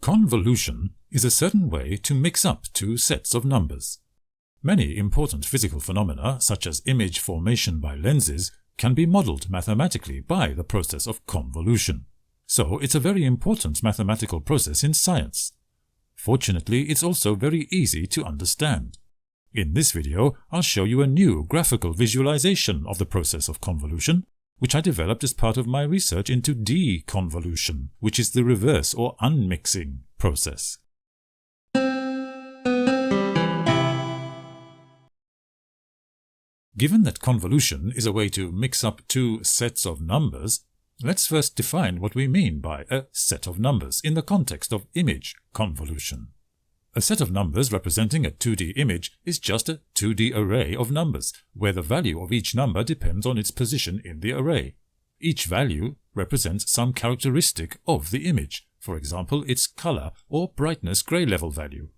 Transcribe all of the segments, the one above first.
Convolution is a certain way to mix up two sets of numbers. Many important physical phenomena, such as image formation by lenses, can be modeled mathematically by the process of convolution. So it's a very important mathematical process in science. Fortunately, it's also very easy to understand. In this video, I'll show you a new graphical visualization of the process of convolution, which I developed as part of my research into deconvolution, which is the reverse or unmixing process. Given that convolution is a way to mix up two sets of numbers, let's first define what we mean by a set of numbers in the context of image convolution. A set of numbers representing a 2D image is just a 2D array of numbers, where the value of each number depends on its position in the array. Each value represents some characteristic of the image, for example its color or brightness gray level value.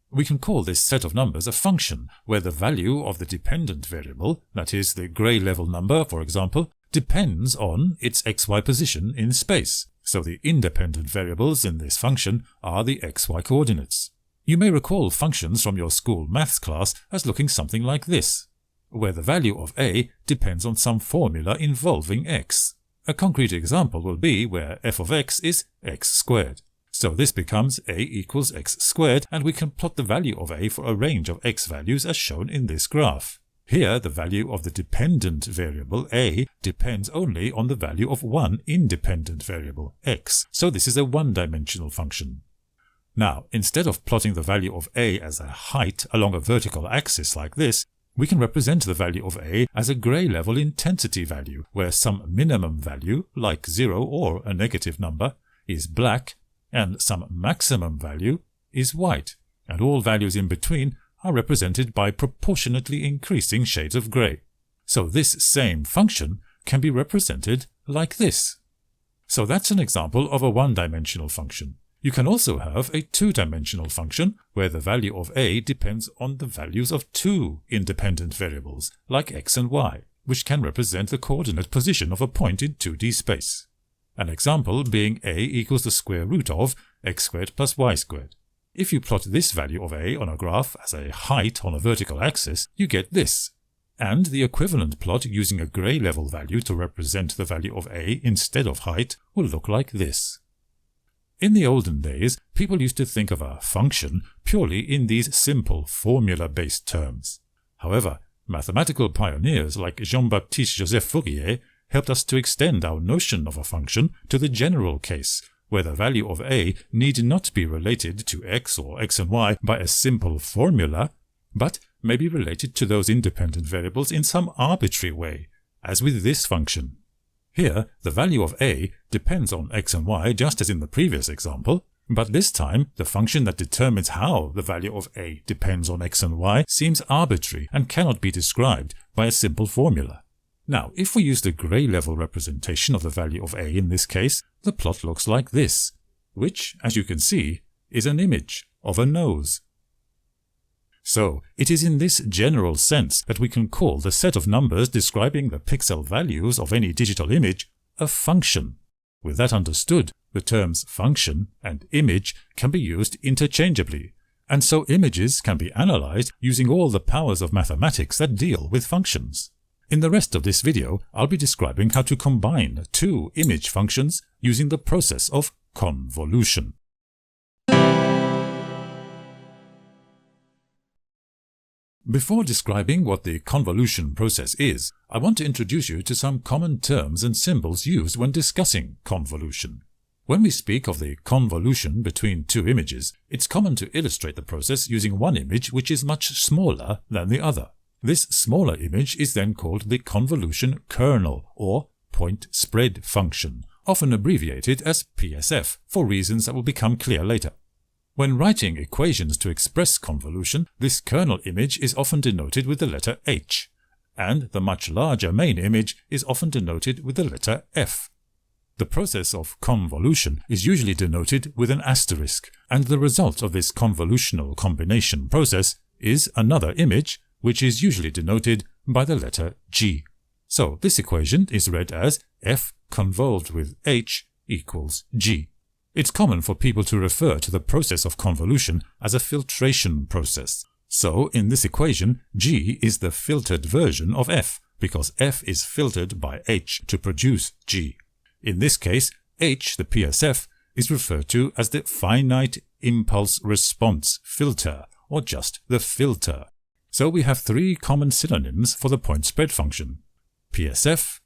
We can call this set of numbers a function, where the value of the dependent variable, that is, the gray level number, for example, depends on its xy position in space, so the independent variables in this function are the xy coordinates. You may recall functions from your school maths class as looking something like this, where the value of a depends on some formula involving x. A concrete example will be where f of x is x squared. So this becomes a equals x squared, and we can plot the value of a for a range of x values as shown in this graph. Here, the value of the dependent variable a depends only on the value of one independent variable, x, so this is a one-dimensional function. Now, instead of plotting the value of a as a height along a vertical axis like this, we can represent the value of a as a gray level intensity value, where some minimum value, like 0 or a negative number, is black, and some maximum value is white, and all values in between are represented by proportionately increasing shades of gray. So this same function can be represented like this. So that's an example of a one-dimensional function. You can also have a two-dimensional function where the value of a depends on the values of two independent variables, like x and y, which can represent the coordinate position of a point in 2D space. An example being a equals the square root of x squared plus y squared. If you plot this value of a on a graph as a height on a vertical axis, you get this. And the equivalent plot using a gray level value to represent the value of a instead of height will look like this. In the olden days, people used to think of a function purely in these simple formula-based terms. However, mathematical pioneers like Jean-Baptiste Joseph Fourier helped us to extend our notion of a function to the general case, where the value of a need not be related to x or x and y by a simple formula, but may be related to those independent variables in some arbitrary way, as with this function. Here, the value of a depends on x and y just as in the previous example, but this time the function that determines how the value of a depends on x and y seems arbitrary and cannot be described by a simple formula. Now, if we use the gray level representation of the value of a in this case, the plot looks like this, which, as you can see, is an image of a nose. So, it is in this general sense that we can call the set of numbers describing the pixel values of any digital image a function. With that understood, the terms function and image can be used interchangeably, and so images can be analyzed using all the powers of mathematics that deal with functions. In the rest of this video, I'll be describing how to combine two image functions using the process of convolution. Before describing what the convolution process is, I want to introduce you to some common terms and symbols used when discussing convolution. When we speak of the convolution between two images, it's common to illustrate the process using one image which is much smaller than the other. This smaller image is then called the convolution kernel or point spread function, often abbreviated as PSF for reasons that will become clear later. When writing equations to express convolution, this kernel image is often denoted with the letter h, and the much larger main image is often denoted with the letter f. The process of convolution is usually denoted with an asterisk, and the result of this convolutional combination process is another image, which is usually denoted by the letter g. So this equation is read as f convolved with h equals g. It's common for people to refer to the process of convolution as a filtration process. So, in this equation, G is the filtered version of F, because F is filtered by H to produce G. In this case, H, the PSF, is referred to as the finite impulse response filter, or just the filter. So we have three common synonyms for the point spread function: PSF,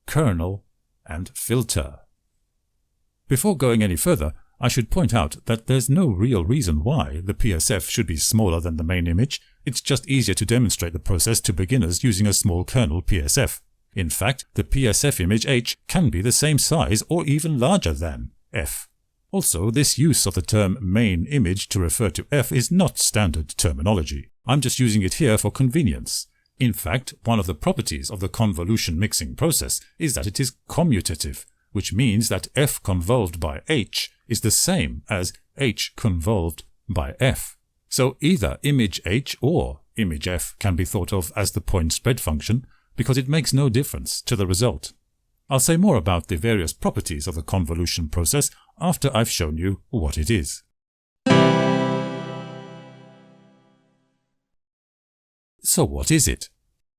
kernel, and filter. Before going any further, I should point out that there's no real reason why the PSF should be smaller than the main image. It's just easier to demonstrate the process to beginners using a small kernel PSF. In fact, the PSF image H can be the same size or even larger than F. Also, this use of the term main image to refer to F is not standard terminology. I'm just using it here for convenience. In fact, one of the properties of the convolution mixing process is that it is commutative, which means that F convolved by H is the same as H convolved by F. So either image H or image F can be thought of as the point spread function, because it makes no difference to the result. I'll say more about the various properties of the convolution process after I've shown you what it is. So what is it?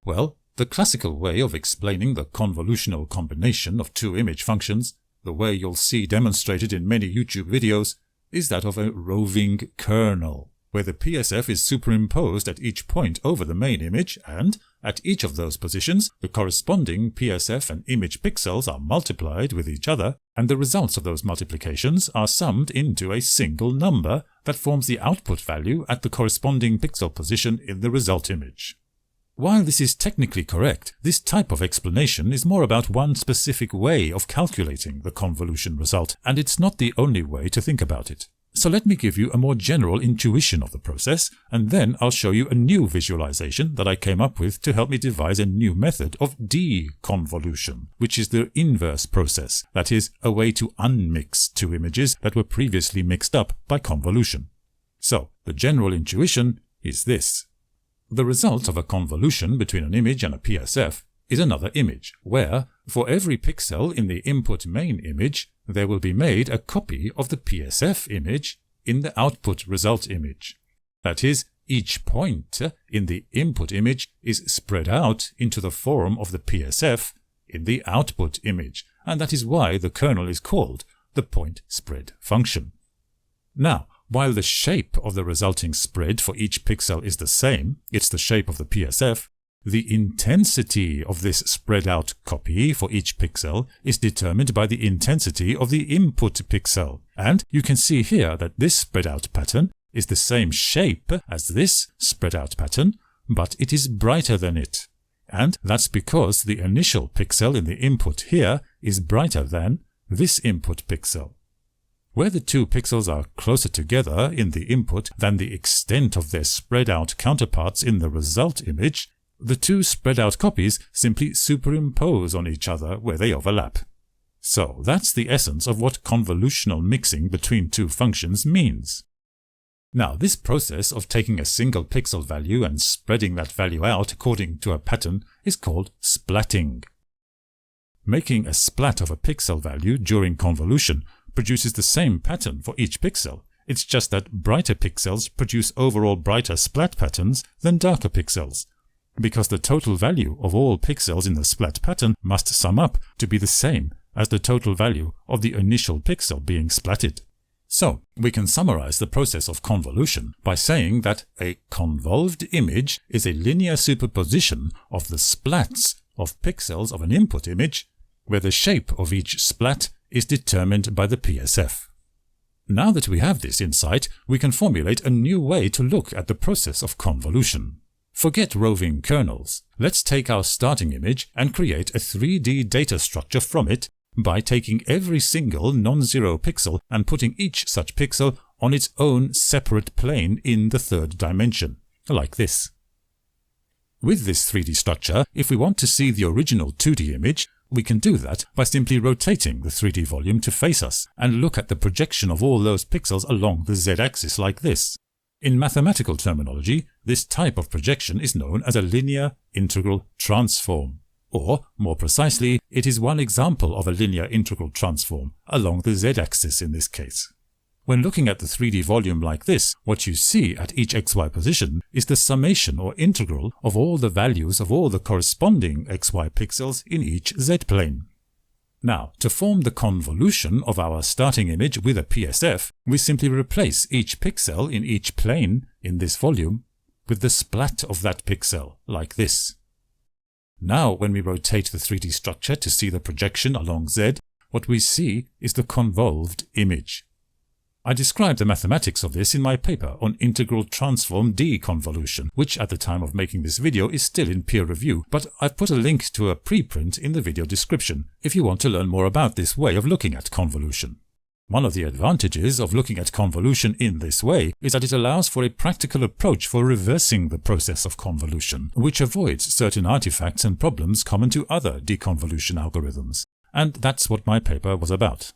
Well, the classical way of explaining the convolutional combination of two image functions, the way you'll see demonstrated in many YouTube videos, is that of a roving kernel, where the PSF is superimposed at each point over the main image, and at each of those positions, the corresponding PSF and image pixels are multiplied with each other, and the results of those multiplications are summed into a single number that forms the output value at the corresponding pixel position in the result image. While this is technically correct, this type of explanation is more about one specific way of calculating the convolution result, and it's not the only way to think about it. So let me give you a more general intuition of the process, and then I'll show you a new visualization that I came up with to help me devise a new method of deconvolution, which is the inverse process, that is, a way to unmix two images that were previously mixed up by convolution. So, the general intuition is this. The result of a convolution between an image and a PSF is another image, where, for every pixel in the input main image, there will be made a copy of the PSF image in the output result image. That is, each point in the input image is spread out into the form of the PSF in the output image, and that is why the kernel is called the point spread function. Now, while the shape of the resulting spread for each pixel is the same, it's the shape of the PSF, the intensity of this spread-out copy for each pixel is determined by the intensity of the input pixel. And you can see here that this spread-out pattern is the same shape as this spread-out pattern, but it is brighter than it. And that's because the initial pixel in the input here is brighter than this input pixel. Where the two pixels are closer together in the input than the extent of their spread-out counterparts in the result image, the two spread-out copies simply superimpose on each other where they overlap. So that's the essence of what convolutional mixing between two functions means. Now, this process of taking a single pixel value and spreading that value out according to a pattern is called splatting. Making a splat of a pixel value during convolution produces the same pattern for each pixel. It's just that brighter pixels produce overall brighter splat patterns than darker pixels, because the total value of all pixels in the splat pattern must sum up to be the same as the total value of the initial pixel being splatted. So, we can summarize the process of convolution by saying that a convolved image is a linear superposition of the splats of pixels of an input image, where the shape of each splat is determined by the PSF. Now that we have this insight, we can formulate a new way to look at the process of convolution. Forget roving kernels. Let's take our starting image and create a 3D data structure from it by taking every single non-zero pixel and putting each such pixel on its own separate plane in the third dimension, like this. With this 3D structure, if we want to see the original 2D image, we can do that by simply rotating the 3D volume to face us and look at the projection of all those pixels along the z-axis like this. In mathematical terminology, this type of projection is known as a linear integral transform. Or, more precisely, it is one example of a linear integral transform, along the z-axis in this case. When looking at the 3D volume like this, what you see at each xy position is the summation or integral of all the values of all the corresponding xy pixels in each z-plane. Now, to form the convolution of our starting image with a PSF, we simply replace each pixel in each plane in this volume with the splat of that pixel, like this. Now, when we rotate the 3D structure to see the projection along Z, what we see is the convolved image. I described the mathematics of this in my paper on integral transform deconvolution, which at the time of making this video is still in peer review, but I've put a link to a preprint in the video description if you want to learn more about this way of looking at convolution. One of the advantages of looking at convolution in this way is that it allows for a practical approach for reversing the process of convolution, which avoids certain artifacts and problems common to other deconvolution algorithms. And that's what my paper was about.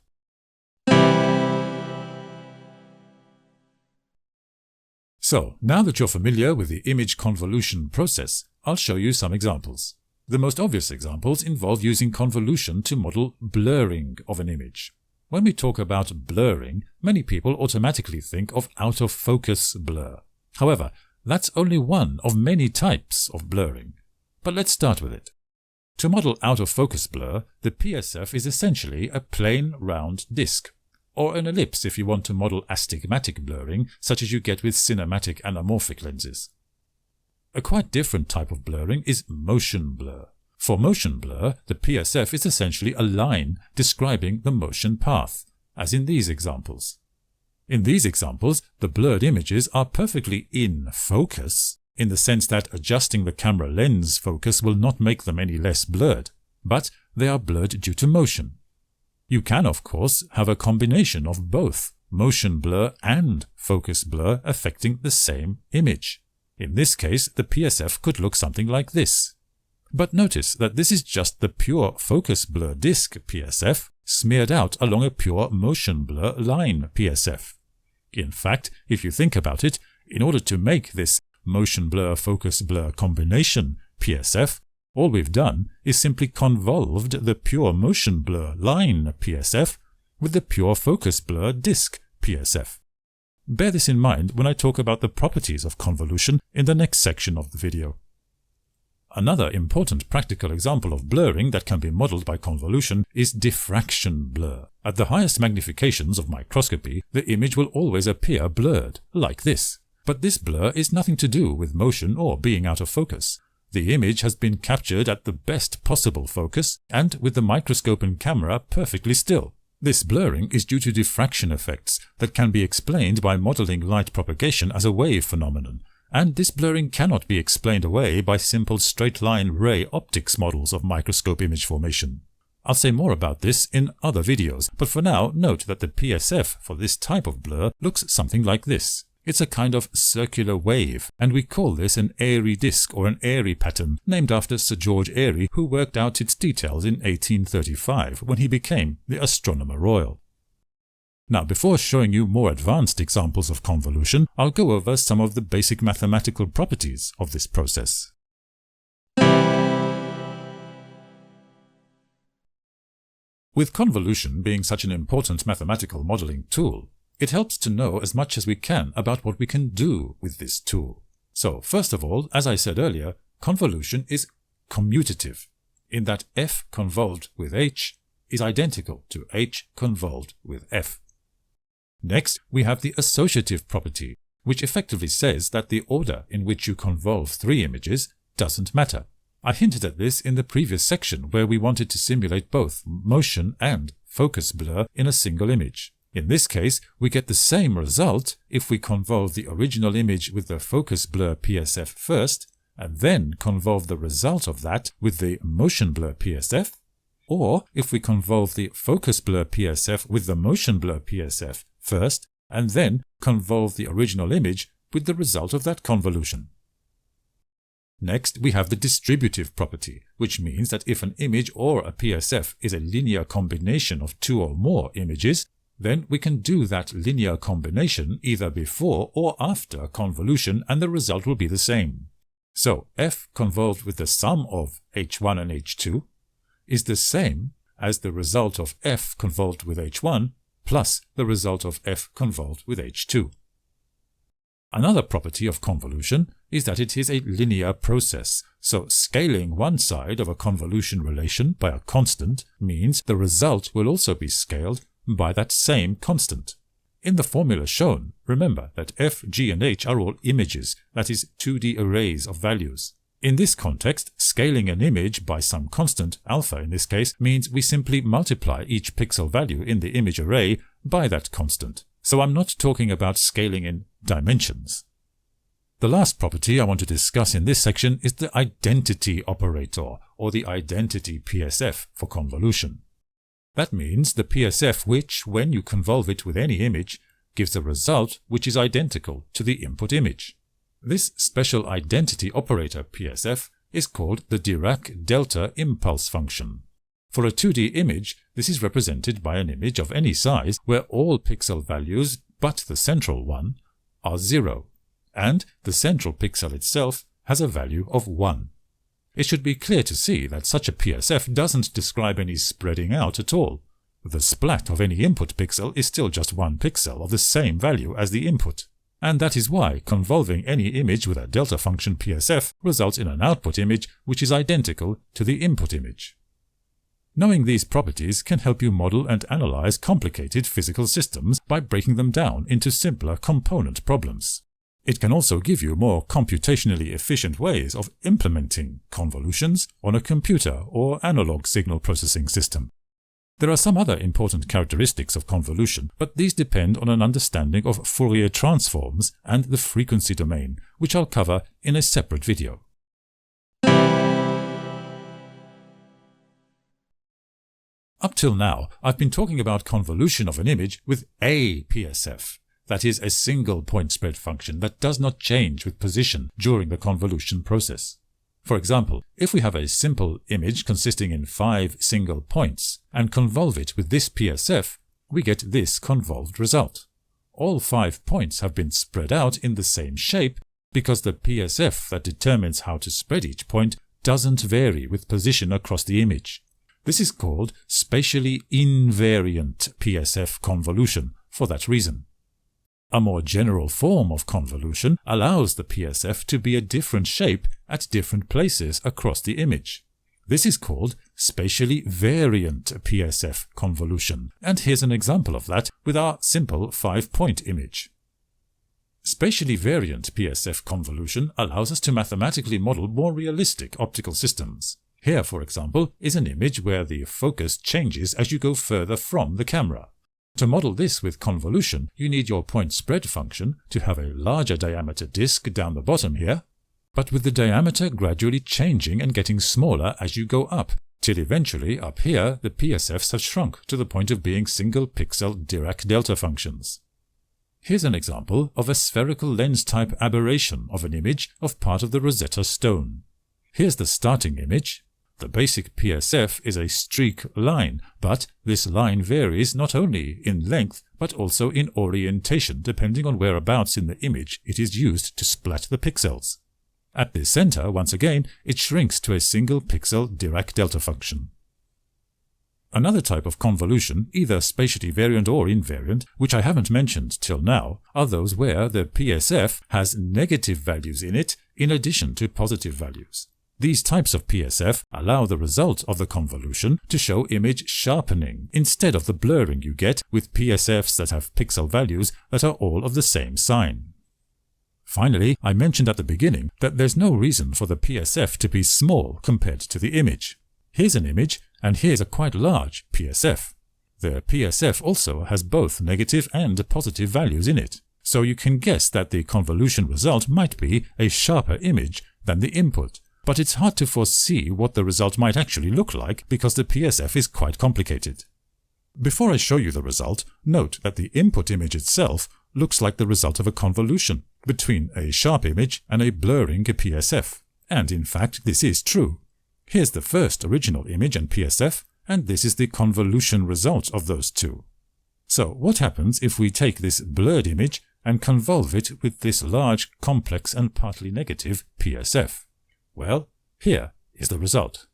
So, now that you're familiar with the image convolution process, I'll show you some examples. The most obvious examples involve using convolution to model blurring of an image. When we talk about blurring, many people automatically think of out-of-focus blur. However, that's only one of many types of blurring. But let's start with it. To model out-of-focus blur, the PSF is essentially a plain round disk, or an ellipse if you want to model astigmatic blurring, such as you get with cinematic anamorphic lenses. A quite different type of blurring is motion blur. For motion blur, the PSF is essentially a line describing the motion path, as in these examples. In these examples, the blurred images are perfectly in focus, in the sense that adjusting the camera lens focus will not make them any less blurred, but they are blurred due to motion. You can, of course, have a combination of both motion blur and focus blur affecting the same image. In this case, the PSF could look something like this. But notice that this is just the pure focus blur disk PSF smeared out along a pure motion blur line PSF. In fact, if you think about it, in order to make this motion blur focus blur combination PSF, all we've done is simply convolved the pure motion blur line PSF with the pure focus blur disk PSF. Bear this in mind when I talk about the properties of convolution in the next section of the video. Another important practical example of blurring that can be modeled by convolution is diffraction blur. At the highest magnifications of microscopy, the image will always appear blurred, like this. But this blur is nothing to do with motion or being out of focus. The image has been captured at the best possible focus and with the microscope and camera perfectly still. This blurring is due to diffraction effects that can be explained by modeling light propagation as a wave phenomenon. And this blurring cannot be explained away by simple straight-line ray optics models of microscope image formation. I'll say more about this in other videos, but for now note that the PSF for this type of blur looks something like this. It's a kind of circular wave, and we call this an Airy disk or an Airy pattern, named after Sir George Airy, who worked out its details in 1835 when he became the Astronomer Royal. Now, before showing you more advanced examples of convolution, I'll go over some of the basic mathematical properties of this process. With convolution being such an important mathematical modeling tool, it helps to know as much as we can about what we can do with this tool. So, first of all, as I said earlier, convolution is commutative, in that f convolved with h is identical to h convolved with f. Next, we have the associative property, which effectively says that the order in which you convolve three images doesn't matter. I hinted at this in the previous section where we wanted to simulate both motion and focus blur in a single image. In this case, we get the same result if we convolve the original image with the focus blur PSF first, and then convolve the result of that with the motion blur PSF, or if we convolve the focus blur PSF with the motion blur PSF first, and then convolve the original image with the result of that convolution. Next, we have the distributive property, which means that if an image or a PSF is a linear combination of two or more images, then we can do that linear combination either before or after convolution and the result will be the same. So f convolved with the sum of h1 and h2 is the same as the result of f convolved with h1 plus the result of f convolved with h2. Another property of convolution is that it is a linear process, so scaling one side of a convolution relation by a constant means the result will also be scaled by that same constant. In the formula shown, remember that f, g, and h are all images, that is, 2D arrays of values. In this context, scaling an image by some constant, alpha in this case, means we simply multiply each pixel value in the image array by that constant. So I'm not talking about scaling in dimensions. The last property I want to discuss in this section is the identity operator, or the identity PSF for convolution. That means the PSF which, when you convolve it with any image, gives a result which is identical to the input image. This special identity operator PSF is called the Dirac delta impulse function. For a 2D image, this is represented by an image of any size where all pixel values but the central one are 0, and the central pixel itself has a value of 1. It should be clear to see that such a PSF doesn't describe any spreading out at all. The splat of any input pixel is still just one pixel of the same value as the input. And that is why convolving any image with a delta function PSF results in an output image which is identical to the input image. Knowing these properties can help you model and analyze complicated physical systems by breaking them down into simpler component problems. It can also give you more computationally efficient ways of implementing convolutions on a computer or analog signal processing system. There are some other important characteristics of convolution, but these depend on an understanding of Fourier transforms and the frequency domain, which I'll cover in a separate video. Up till now, I've been talking about convolution of an image with a PSF. That is, a single point spread function that does not change with position during the convolution process. For example, if we have a simple image consisting in 5 single points and convolve it with this PSF, we get this convolved result. All 5 points have been spread out in the same shape because the PSF that determines how to spread each point doesn't vary with position across the image. This is called spatially invariant PSF convolution for that reason. A more general form of convolution allows the PSF to be a different shape at different places across the image. This is called spatially variant PSF convolution, and here's an example of that with our simple 5-point image. Spatially variant PSF convolution allows us to mathematically model more realistic optical systems. Here, for example, is an image where the focus changes as you go further from the camera. To model this with convolution, you need your point spread function to have a larger diameter disk down the bottom here, but with the diameter gradually changing and getting smaller as you go up, till eventually up here the PSFs have shrunk to the point of being single pixel Dirac delta functions. Here's an example of a spherical lens type aberration of an image of part of the Rosetta Stone. Here's the starting image. The basic PSF is a streak line, but this line varies not only in length but also in orientation depending on whereabouts in the image it is used to splat the pixels. At the center, once again, it shrinks to a single pixel Dirac delta function. Another type of convolution, either spatially variant or invariant, which I haven't mentioned till now, are those where the PSF has negative values in it in addition to positive values. These types of PSF allow the result of the convolution to show image sharpening instead of the blurring you get with PSFs that have pixel values that are all of the same sign. Finally, I mentioned at the beginning that there's no reason for the PSF to be small compared to the image. Here's an image, and here's a quite large PSF. The PSF also has both negative and positive values in it, so you can guess that the convolution result might be a sharper image than the input. But it's hard to foresee what the result might actually look like because the PSF is quite complicated. Before I show you the result, note that the input image itself looks like the result of a convolution between a sharp image and a blurring PSF. And in fact, this is true. Here's the first original image and PSF, and this is the convolution result of those two. So what happens if we take this blurred image and convolve it with this large, complex and partly negative PSF. Well, here is the result.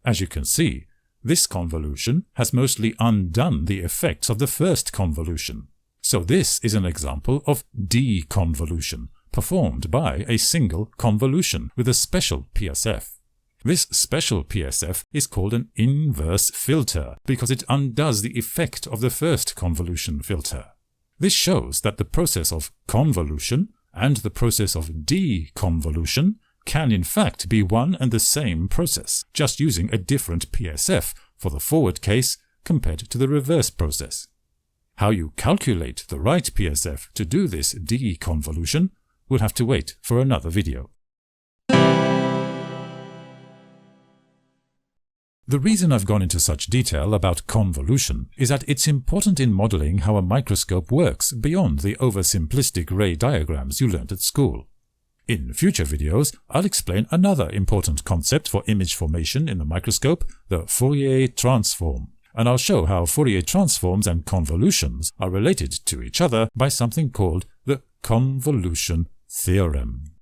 As you can see, this convolution has mostly undone the effects of the first convolution. So this is an example of deconvolution, performed by a single convolution with a special PSF. This special PSF is called an inverse filter because it undoes the effect of the first convolution filter. This shows that the process of convolution and the process of deconvolution can in fact be one and the same process, just using a different PSF for the forward case compared to the reverse process. How you calculate the right PSF to do this deconvolution will have to wait for another video. The reason I've gone into such detail about convolution is that it's important in modeling how a microscope works beyond the oversimplistic ray diagrams you learned at school. In future videos, I'll explain another important concept for image formation in the microscope, the Fourier transform, and I'll show how Fourier transforms and convolutions are related to each other by something called the convolution theorem.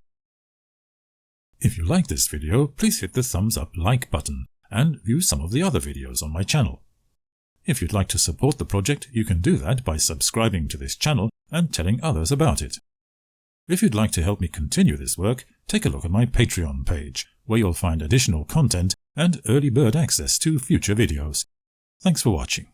If you like this video, please hit the thumbs up like button and view some of the other videos on my channel. If you'd like to support the project, you can do that by subscribing to this channel and telling others about it. If you'd like to help me continue this work, take a look at my Patreon page, where you'll find additional content and early bird access to future videos. Thanks for watching.